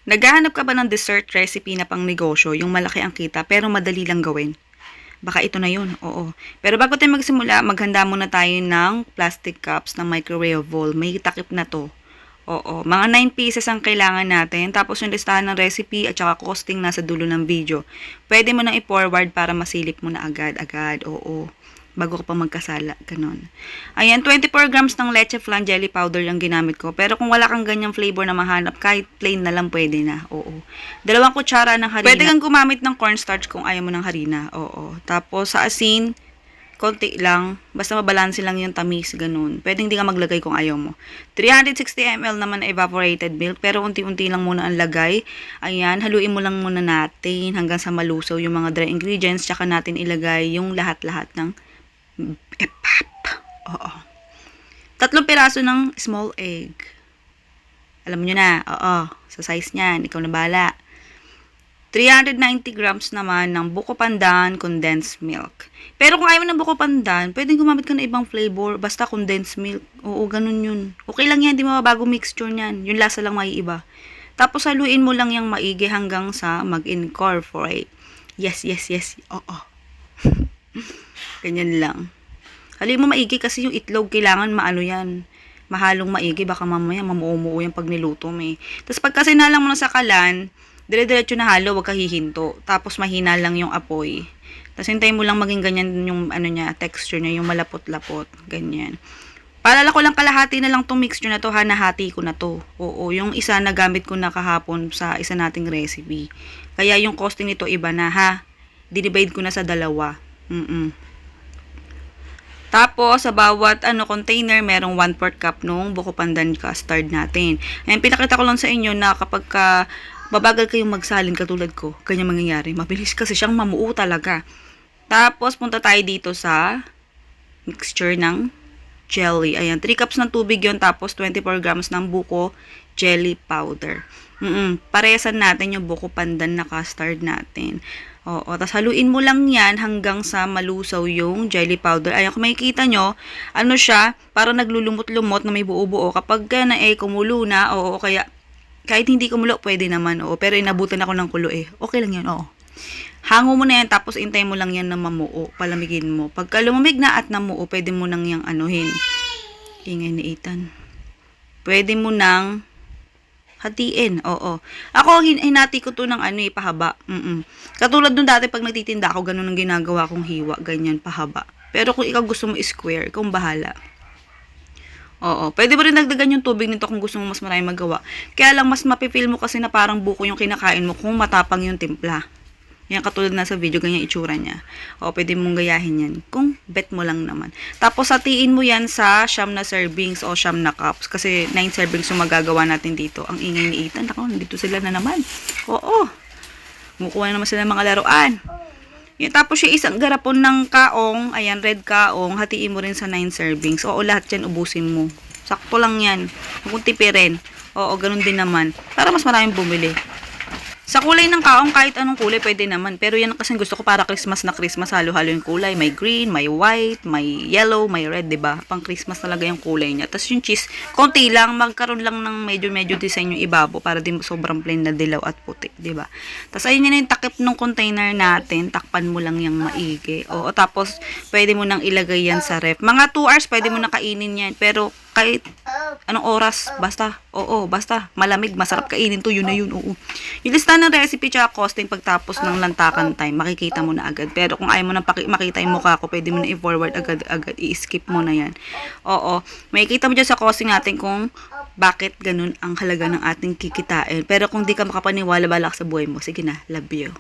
Naghahanap ka ba ng dessert recipe na pang negosyo, yung malaki ang kita pero madali lang gawin? Baka ito na yun, oo. Pero bago tayo magsimula, maghanda muna tayo ng plastic cups ng microwavable. May takip na to. Oo, mga 9 pieces ang kailangan natin. Tapos yung listahan ng recipe at saka costing nasa dulo ng video. Pwede mo nang i-forward para masilip mo na agad-agad. Oo, bago ka pa magkasala. Ganon. Ayan, 24 grams ng leche flan jelly powder yung ginamit ko. Pero kung wala kang ganyang flavor na mahanap, kahit plain na lang pwede na. Oo. 2 kutsara ng harina. Pwede kang gumamit ng cornstarch kung ayaw mo ng harina. Oo. Tapos sa asin, konti lang, basta mabalanse lang yung tamis, ganun. Pwede hindi ka maglagay kung ayaw mo. 360 ml naman na evaporated milk, pero unti-unti lang muna ang lagay. Ayan, haluin mo lang muna natin hanggang sa malusaw yung mga dry ingredients, tsaka natin ilagay yung lahat-lahat ng epap. Oo. 3 piraso ng small egg. Alam nyo na, oo, sa size niyan, ikaw na bahala. 390 grams naman ng buko pandan condensed milk. Pero kung ayaw mo ng buko pandan, pwedeng gumamit ka ng ibang flavor, basta condensed milk. Oo, ganun yun. Okay lang yan, di mababago mixture niyan. Yung lasa lang may iba. Tapos haluin mo lang yung maigi hanggang sa mag-incorporate. Yes, yes, yes. Oo. Ganyan lang. Haluin mo maigi kasi yung itlog kailangan maano yan. Mahalong maigi, baka mamaya mamuumuo yung pag niluto mo eh. Tapos pagka sinalang mo na sa kalan, dire-diretso na halo, wag ka hihinto. Tapos mahina lang yung apoy. Tapos hintayin mo lang maging ganyan yung ano niya, texture niya, yung malapot-lapot, ganyan. Paalala ko lang kalahati na lang tong mixture na to, ha, nahati ko na to. Oo, yung isa na gamit ko na kahapon sa isa nating recipe. Kaya yung costing nito iba na, ha. Dinivide ko na sa 2. Tapos, sa bawat container, merong 1/4 cup nung buko pandan custard natin. Ayan, pinakita ko lang sa inyo na kapag babagal kayong magsalin katulad ko, ganyan mangyayari. Mabilis kasi siyang mamuo talaga. Tapos, punta tayo dito sa mixture ng jelly. Ayan, 3 cups ng tubig yon, tapos 24 grams ng buko jelly powder. Paresan natin yung buko pandan na custard natin. Oo, tapos haluin mo lang yan hanggang sa malusaw yung jelly powder. Ayan, kung makikita nyo, ano siya, parang naglulumot-lumot na may buo-buo. Kapag na kumulo na, oo, kaya kahit hindi kumulo, pwede naman, oo. Pero inabutan ako ng kulo eh. Okay lang yan, oo. Hango mo na yan, tapos intay mo lang yan na mamuo. Palamigin mo. Pagka lumamig na at namuo, pwede mo nang yung anuhin. Ingay ni Ethan. Pwede mo nang hatiin, oo. Ako, hinati ko to ng pahaba. Katulad nung dati pag nagtitinda ako, ganun ang ginagawa kong hiwa. Ganyan, pahaba. Pero kung ikaw gusto mo square, ikaw bahala. Oo, pwede mo rin dagdagan yung tubig nito kung gusto mo mas maraming magawa. Kaya lang mas mapipil mo kasi na parang buko yung kinakain mo kung matapang yung timpla. Yan, katulad na sa video, ganyan itsura niya. O, pwede mong gayahin yan kung bet mo lang naman. Tapos, hatiin mo yan sa 9 na servings o 9 na cups. Kasi 9 servings yung magagawa natin dito. Ang ingay ni Ethan. Ako, nandito sila na naman. Oo. Mukuha naman sila ng mga laruan. Yan, tapos yung isang garapon ng kaong, ayan, red kaong, hatiin mo rin sa 9 servings. Oo, lahat yan ubusin mo. Sakto lang yan. Huwag tipirin. Oo, ganun din naman. Para mas maraming bumili. Sa kulay ng kaong, kahit anong kulay, pwede naman. Pero yan kasi gusto ko para Christmas na Christmas, halo-halo yung kulay. May green, may white, may yellow, may red, diba? Pang Christmas talaga yung kulay niya. Tapos yung cheese, konti lang, magkaroon lang ng medyo design yung ibabo para di sobrang plain na dilaw at puti, diba? Tapos ayun yun yung takip ng container natin. Takpan mo lang yung maigi. Oo, tapos pwede mo nang ilagay yan sa ref. Mga 2 hours, pwede mo na kainin yan. Pero kahit anong oras, basta, oo, basta malamig, masarap kainin to, yun na yun, oo. Yung lista ng recipe tsaka costing pagtapos ng lantakan time, makikita mo na agad. Pero kung ayaw mo nang makita yung mukha ko, pwede mo na i-forward agad, i-skip mo na yan. Oo, makikita mo dyan sa costing natin kung bakit ganun ang halaga ng ating kikitain. Pero kung di ka makapaniwala, balak sa buhay mo, sige na, love you.